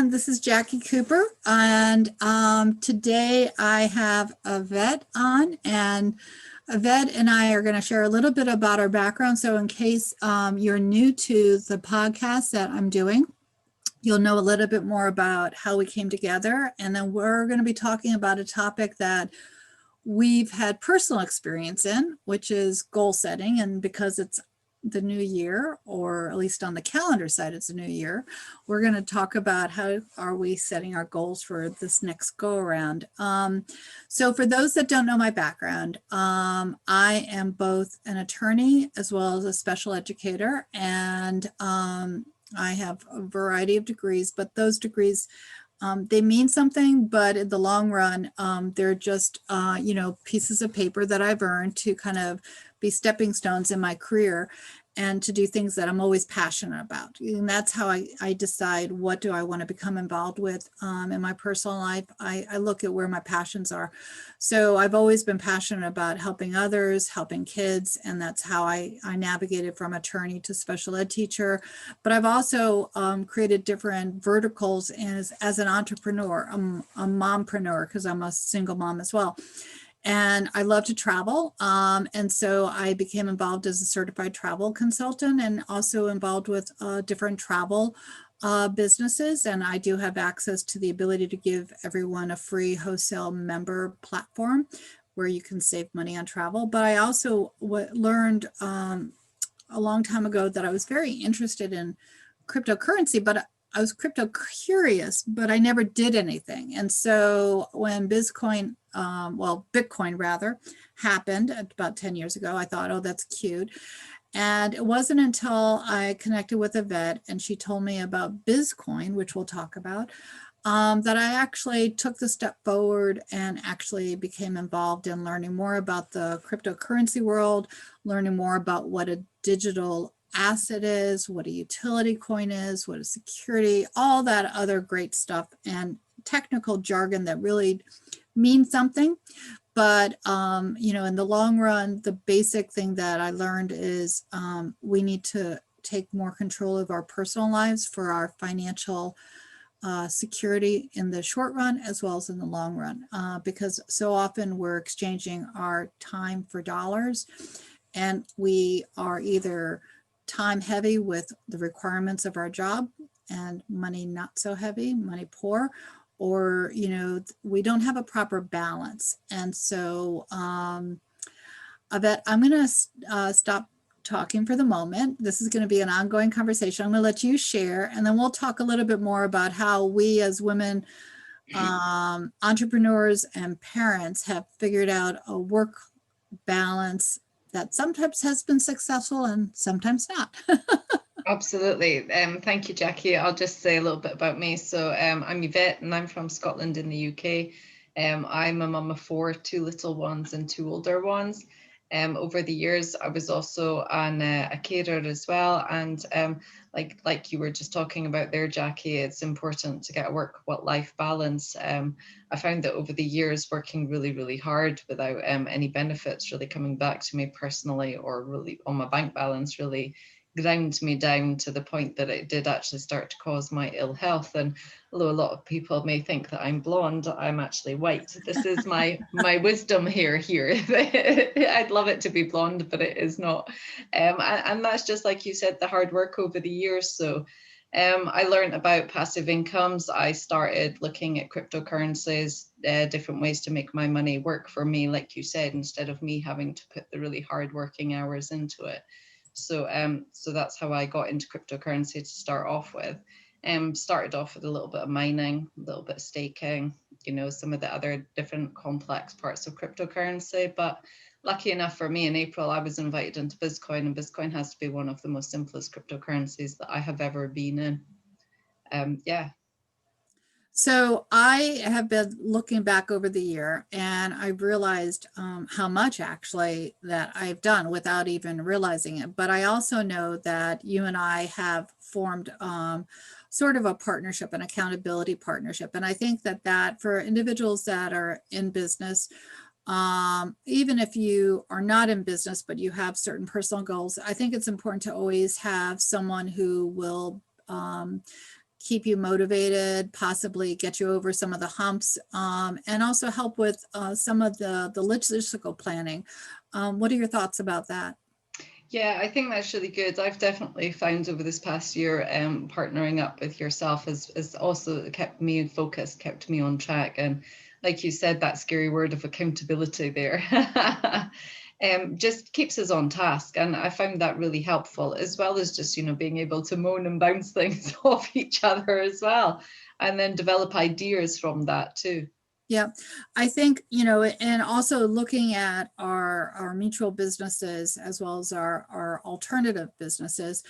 everyone. This is Jackie Cooper, and today I have Yvette on, and Yvette and I are going to share a little bit about our background. So in case you're new to the podcast that I'm doing, you'll know a little bit more about how we came together, and then we're going to be talking about a topic that we've had personal experience in, which is goal setting. And because it's the new year, or at least on the calendar side, it's a new year, we're going to talk about how are we setting our goals for this next go around. So for those that don't know my background, I am both an attorney as well as a special educator, and I have a variety of degrees, but those degrees they mean something, but in the long run, they're just, pieces of paper that I've earned to kind of be stepping stones in my career and to do things that I'm always passionate about. And that's how I decide what do I want to become involved with in my personal life. I look at where my passions are. So I've always been passionate about helping others, helping kids, and that's how I navigated from attorney to special ed teacher. But I've also created different verticals as an entrepreneur, a mompreneur, because I'm a single mom as well. And I love to travel. And so I became involved as a certified travel consultant and also involved with different travel businesses. And I do have access to the ability to give everyone a free wholesale member platform where you can save money on travel. But I also learned a long time ago that I was very interested in cryptocurrency, but I was crypto curious, but I never did anything. And so when Bitcoin rather, happened about 10 years ago, I thought, oh, that's cute. And it wasn't until I connected with Yvette and she told me about Bitcoin, which we'll talk about, that I actually took the step forward and actually became involved in learning more about the cryptocurrency world, learning more about what a digital asset is, what a utility coin is, what a security, all that other great stuff and technical jargon that really means something. But, in the long run, the basic thing that I learned is we need to take more control of our personal lives for our financial security in the short run as well as in the long run, because so often we're exchanging our time for dollars, and we are either time heavy with the requirements of our job and money not so heavy, money poor, or, we don't have a proper balance. And so, Yvette, I'm going to stop talking for the moment. This is going to be an ongoing conversation. I'm going to let you share, and then we'll talk a little bit more about how we as women, entrepreneurs and parents have figured out a work balance that sometimes has been successful and sometimes not. Absolutely. Thank you, Jackie. I'll just say a little bit about me. So I'm Yvette and I'm from Scotland in the UK. I'm a mum of 4, 2 little ones and 2 older ones. Over the years, I was also a carer as well. And like you were just talking about there, Jackie, it's important to get a work-life balance. I found that over the years, working really, really hard without any benefits really coming back to me personally, or really on my bank balance, really ground me down to the point that it did actually start to cause my ill health. And although a lot of people may think that I'm blonde, I'm actually white. This is my wisdom here. I'd love it to be blonde, but it is not. And that's just like you said, the hard work over the years. So I learned about passive incomes. I started looking at cryptocurrencies, different ways to make my money work for me, like you said, instead of me having to put the really hard working hours into it. So that's how I got into cryptocurrency to start off with. Started off with a little bit of mining, a little bit of staking, some of the other different complex parts of cryptocurrency. But lucky enough for me, in April, I was invited into Bitcoin, and Bitcoin has to be one of the most simplest cryptocurrencies that I have ever been in. So I have been looking back over the year, and I've realized how much actually that I've done without even realizing it. But I also know that you and I have formed sort of a partnership, an accountability partnership. And I think that for individuals that are in business, even if you are not in business, but you have certain personal goals, I think it's important to always have someone who will keep you motivated, possibly get you over some of the humps, and also help with some of the logistical planning. What are your thoughts about that? Yeah, I think that's really good. I've definitely found over this past year, partnering up with yourself has also kept me focused, kept me on track. And like you said, that scary word of accountability there, just keeps us on task. And I found that really helpful, as well as just, being able to moan and bounce things off each other as well, and then develop ideas from that too. Yeah, I think, and also looking at our mutual businesses as well as our alternative businesses,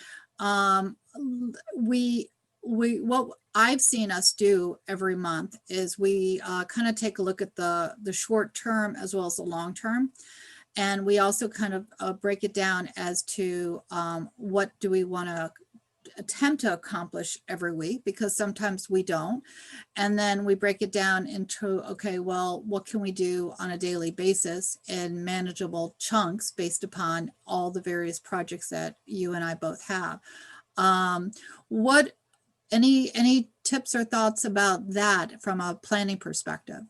we what I've seen us do every month is we kind of take a look at the short term as well as the long term. And we also kind of break it down as to what do we want to attempt to accomplish every week, because sometimes we don't. And then we break it down into, okay, well, what can we do on a daily basis in manageable chunks based upon all the various projects that you and I both have. What any tips or thoughts about that from a planning perspective?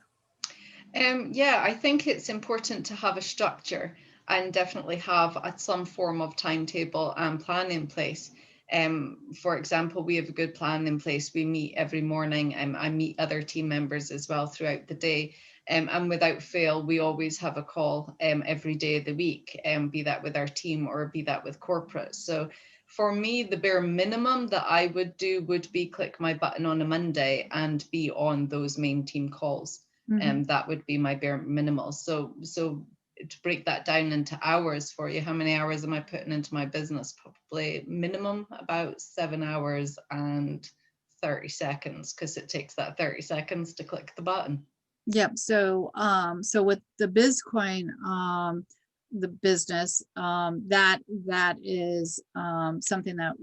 Yeah, I think it's important to have a structure and definitely have some form of timetable and plan in place. For example, we have a good plan in place. We meet every morning, and I meet other team members as well throughout the day. And without fail, we always have a call every day of the week, be that with our team or be that with corporate. So for me, the bare minimum that I would do would be click my button on a Monday and be on those main team calls. And that would be my bare minimal. So to break that down into hours for you, how many hours am I putting into my business? Probably minimum about 7 hours and 30 seconds, because it takes that 30 seconds to click the button. Yep. So with the Bizcoin, the business, that is something that,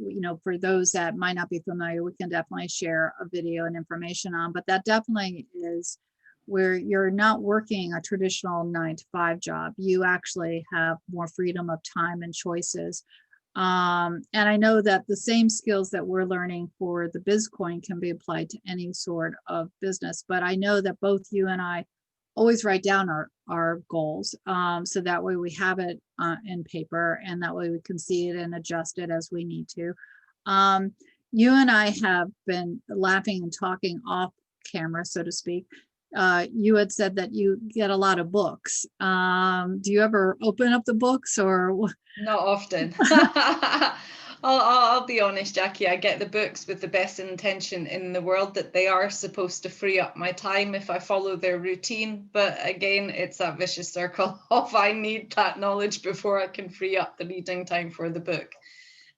for those that might not be familiar, we can definitely share a video and information on. But that definitely is where you're not working a traditional 9 to 5 job. You actually have more freedom of time and choices. And I know that the same skills that we're learning for the Bizcoin can be applied to any sort of business. But I know that both you and I always write down our goals. So that way we have it in paper, and that way we can see it and adjust it as we need to. You and I have been laughing and talking off camera, so to speak. You had said that you get a lot of books. Do you ever open up the books or? Not often. I'll be honest, Jackie. I get the books with the best intention in the world, that they are supposed to free up my time if I follow their routine. But again, it's that vicious circle of I need that knowledge before I can free up the reading time for the book.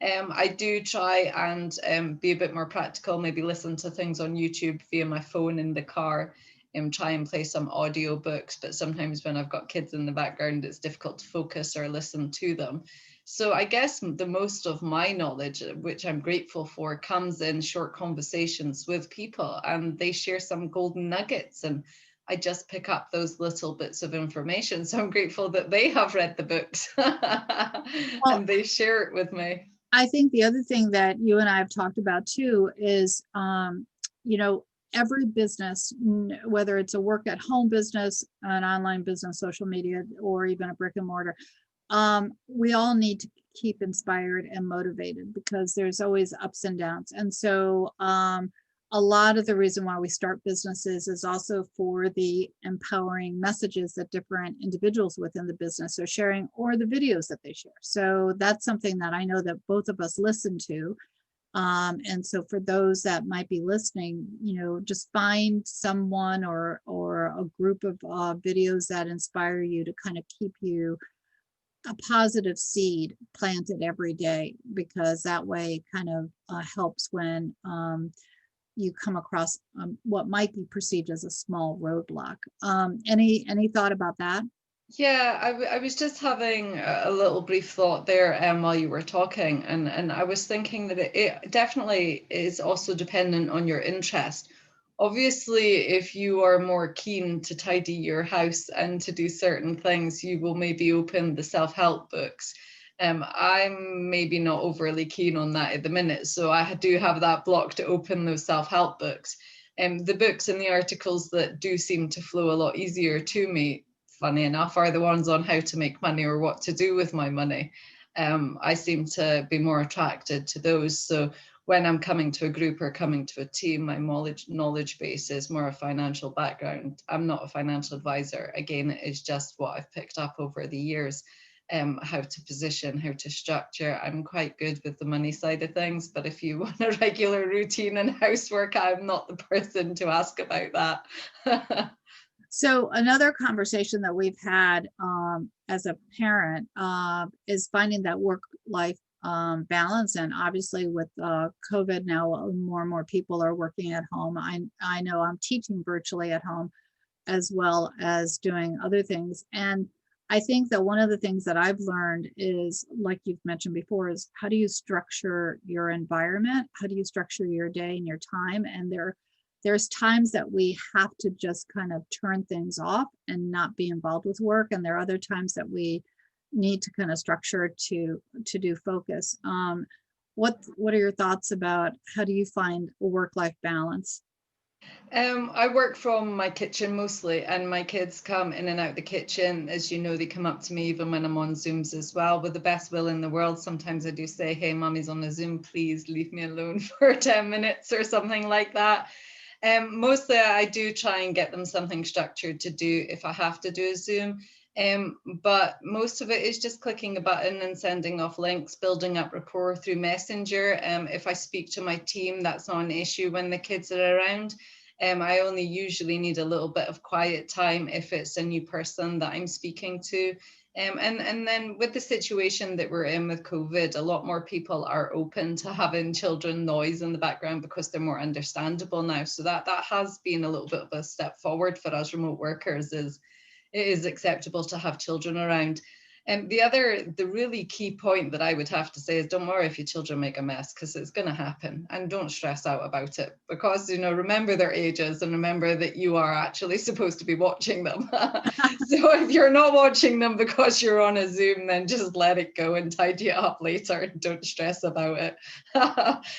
I do try and be a bit more practical, maybe listen to things on YouTube via my phone in the car, and try and play some audio books. But sometimes when I've got kids in the background, it's difficult to focus or listen to them. So I guess the most of my knowledge, which I'm grateful for, comes in short conversations with people, and they share some golden nuggets, and I just pick up those little bits of information. So I'm grateful that they have read the books Well, and they share it with me. I think the other thing that you and I have talked about too is, every business, whether it's a work at home business, an online business, social media, or even a brick and mortar, we all need to keep inspired and motivated, because there's always ups and downs. And so a lot of the reason why we start businesses is also for the empowering messages that different individuals within the business are sharing, or the videos that they share. So that's something that I know that both of us listen to. And so for those that might be listening, just find someone or a group of videos that inspire you, to kind of keep you a positive seed planted every day, because that way it kind of helps when you come across what might be perceived as a small roadblock. Any thought about that? Yeah, I was just having a little brief thought there while you were talking, and I was thinking that it definitely is also dependent on your interest. Obviously, if you are more keen to tidy your house and to do certain things, you will maybe open the self-help books. I'm maybe not overly keen on that at the minute, so I do have that block to open those self-help books. The books and the articles that do seem to flow a lot easier to me, funny enough, are the ones on how to make money or what to do with my money. I seem to be more attracted to those. So when I'm coming to a group or coming to a team, my knowledge base is more a financial background. I'm not a financial advisor. Again, it is just what I've picked up over the years. How to position, how to structure. I'm quite good with the money side of things, but if you want a regular routine and housework, I'm not the person to ask about that. So another conversation that we've had as a parent is finding that work-life balance. And obviously with COVID now, more and more people are working at home. I know I'm teaching virtually at home as well as doing other things. And I think that one of the things that I've learned is, like you've mentioned before, is how do you structure your environment? How do you structure your day and your time? And there's times that we have to just kind of turn things off and not be involved with work. And there are other times that we need to kind of structure to do focus. What are your thoughts about how do you find a work-life balance? I work from my kitchen mostly, and my kids come in and out the kitchen. As you know, they come up to me even when I'm on Zooms as well, with the best will in the world. Sometimes I do say, hey, mommy's on a Zoom, please leave me alone for 10 minutes or something like that. Mostly I do try and get them something structured to do if I have to do a Zoom. But most of it is just clicking a button and sending off links, building up rapport through Messenger. If I speak to my team, that's not an issue when the kids are around. I only usually need a little bit of quiet time if it's a new person that I'm speaking to. And then with the situation that we're in with COVID, a lot more people are open to having children noise in the background because they're more understandable now. So that has been a little bit of a step forward for us remote workers. Is it is acceptable to have children around. And the really key point that I would have to say is, don't worry if your children make a mess, because it's going to happen, and don't stress out about it, because, remember their ages and remember that you are actually supposed to be watching them. So if you're not watching them because you're on a Zoom, then just let it go and tidy it up later and don't stress about it.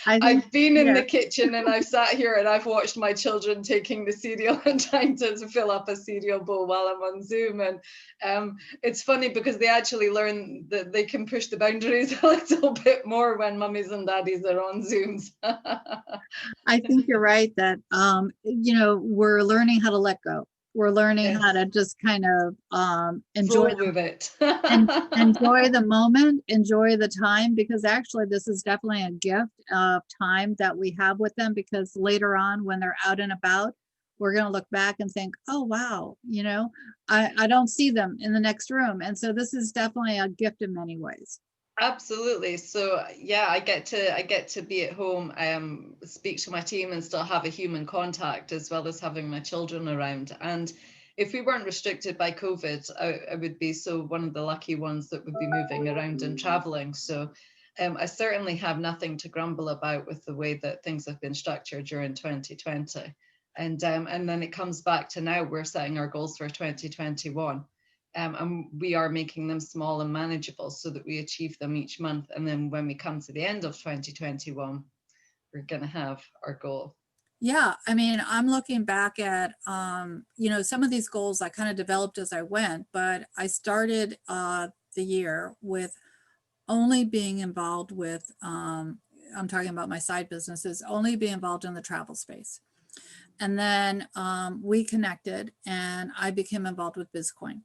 I've been in the kitchen and I've sat here and I've watched my children taking the cereal and trying to fill up a cereal bowl while I'm on Zoom. And it's funny because they actually learn that they can push the boundaries a little bit more when mummies and daddies are on Zooms. I think you're right that, we're learning how to let go. We're learning how to just kind of enjoy with it. and enjoy the moment, enjoy the time, because actually this is definitely a gift of time that we have with them, because later on when they're out and about, we're going to look back and think, oh, wow, I don't see them in the next room. And so this is definitely a gift in many ways. Absolutely. So yeah, I get to be at home, speak to my team and still have a human contact, as well as having my children around. And if we weren't restricted by COVID, I would be one of the lucky ones that would be moving around and traveling. So I certainly have nothing to grumble about with the way that things have been structured during 2020. And then it comes back to now we're setting our goals for 2021. And we are making them small and manageable so that we achieve them each month. And then when we come to the end of 2021, we're going to have our goal. Yeah, I mean, I'm looking back at, some of these goals I kind of developed as I went, but I started the year with only being involved with, I'm talking about my side businesses, only being involved in the travel space. And then we connected and I became involved with Bizcoin.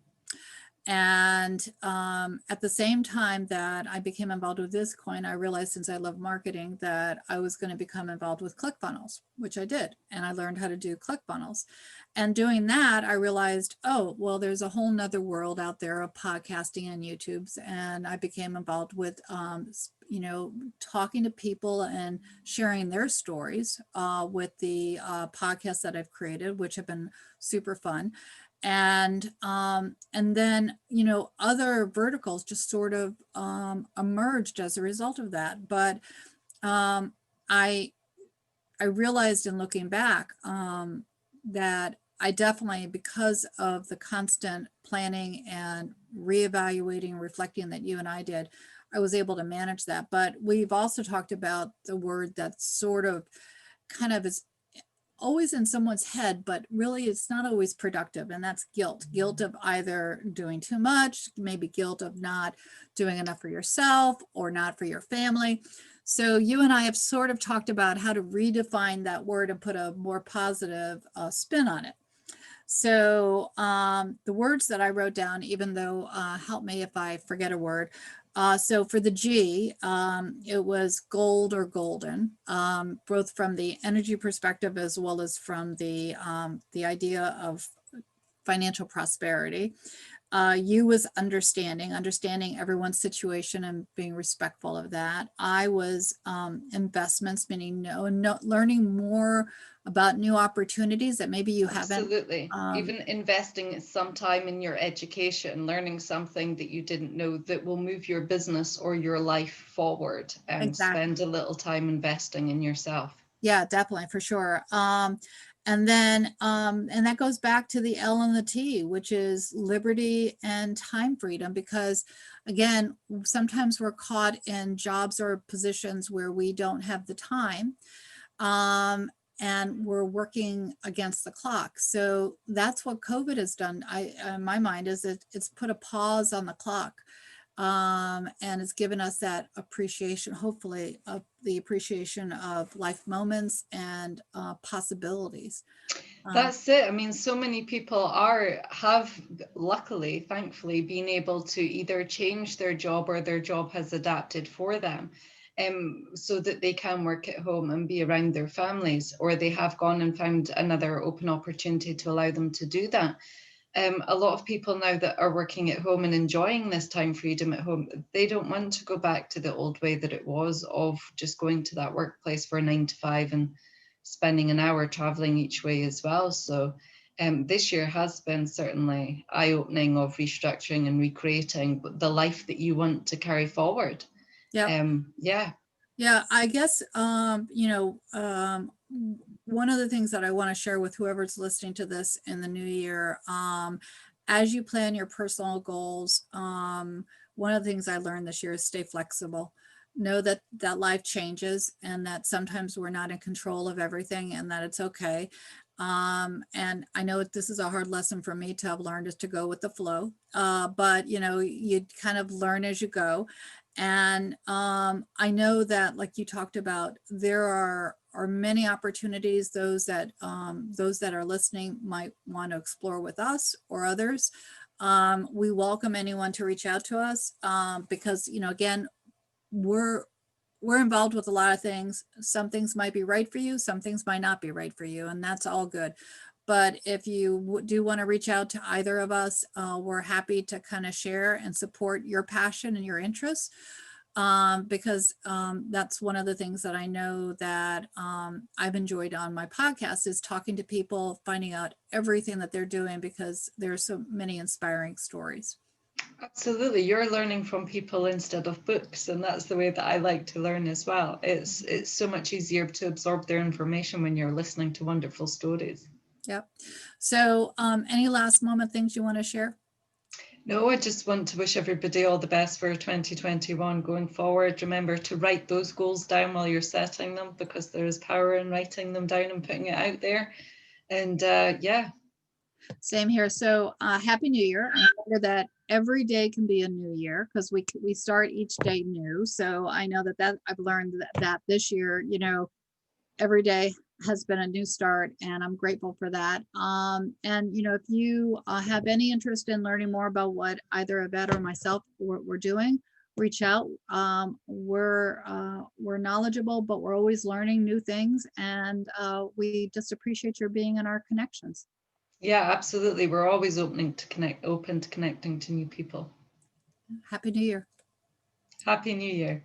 And at the same time that I became involved with Bizcoin, I realized, since I love marketing, that I was going to become involved with ClickFunnels, which I did. And I learned how to do ClickFunnels. And doing that, I realized, oh, well, there's a whole nother world out there of podcasting and YouTubes. And I became involved with, talking to people and sharing their stories with the podcasts that I've created, which have been super fun. And then, other verticals just sort of emerged as a result of that. But I realized in looking back that I definitely, because of the constant planning and reevaluating, reflecting that you and I did, I was able to manage that. But we've also talked about the word that's sort of kind of is always in someone's head, but really it's not always productive. And that's guilt. Guilt of either doing too much, maybe guilt of not doing enough for yourself or not for your family. So you and I have sort of talked about how to redefine that word and put a more positive spin on it. So the words that I wrote down, even though help me if I forget a word. So for the G, it was gold or golden, both from the energy perspective as well as from the idea of financial prosperity. U was understanding everyone's situation and being respectful of that. I was investments, meaning learning more about new opportunities that maybe you haven't. Absolutely. Even investing some time in your education, learning something that you didn't know that will move your business or your life forward, and Exactly. spend a little time investing in yourself. Yeah, definitely, for sure. And then, and that goes back to the L and the T, which is liberty and time freedom, because again, sometimes we're caught in jobs or positions where we don't have the time. And we're working against the clock. So that's what COVID has done. In my mind, is it's put a pause on the clock. And it's given us that appreciation, hopefully, of the appreciation of life moments and possibilities. That's it. I mean, so many people have luckily, thankfully, been able to either change their job or their job has adapted for them, so that they can work at home and be around their families, or they have gone and found another open opportunity to allow them to do that. A lot of people now that are working at home and enjoying this time freedom at home, they don't want to go back to the old way that it was of just going to that workplace for a 9 to 5 and spending an hour traveling each way as well. So this year has been certainly eye-opening of restructuring and recreating the life that you want to carry forward. Yeah. Yeah. Yeah, I guess, one of the things that I want to share with whoever's listening to this in the new year, as you plan your personal goals, one of the things I learned this year is stay flexible. Know that life changes and that sometimes we're not in control of everything and that it's okay. And I know this is a hard lesson for me to have learned, is to go with the flow. But you kind of learn as you go. And I know that, like you talked about, there are many opportunities those that are listening might want to explore with us or others. We welcome anyone to reach out to us, because again, we're involved with a lot of things. Some things might be right for you, some things might not be right for you, and that's all good. But if you do want to reach out to either of us, we're happy to kind of share and support your passion and your interests, because that's one of the things that I know that I've enjoyed on my podcast, is talking to people, finding out everything that they're doing, because there's so many inspiring stories. Absolutely. You're learning from people instead of books, and that's the way that I like to learn as well. It's so much easier to absorb their information when you're listening to wonderful stories. Yep. So any last moment things you want to share? No, I just want to wish everybody all the best for 2021 going forward. Remember to write those goals down while you're setting them, because there is power in writing them down and putting it out there. And yeah. Same here. So happy new year. And remember that every day can be a new year, because we start each day new. So I know that I've learned that this year, every day has been a new start, and I'm grateful for that. And if you have any interest in learning more about what either Yvette or myself we're doing, reach out. We're knowledgeable, but we're always learning new things, and we just appreciate your being in our connections. Yeah, absolutely. We're always open to connecting to new people. Happy New Year. Happy New Year.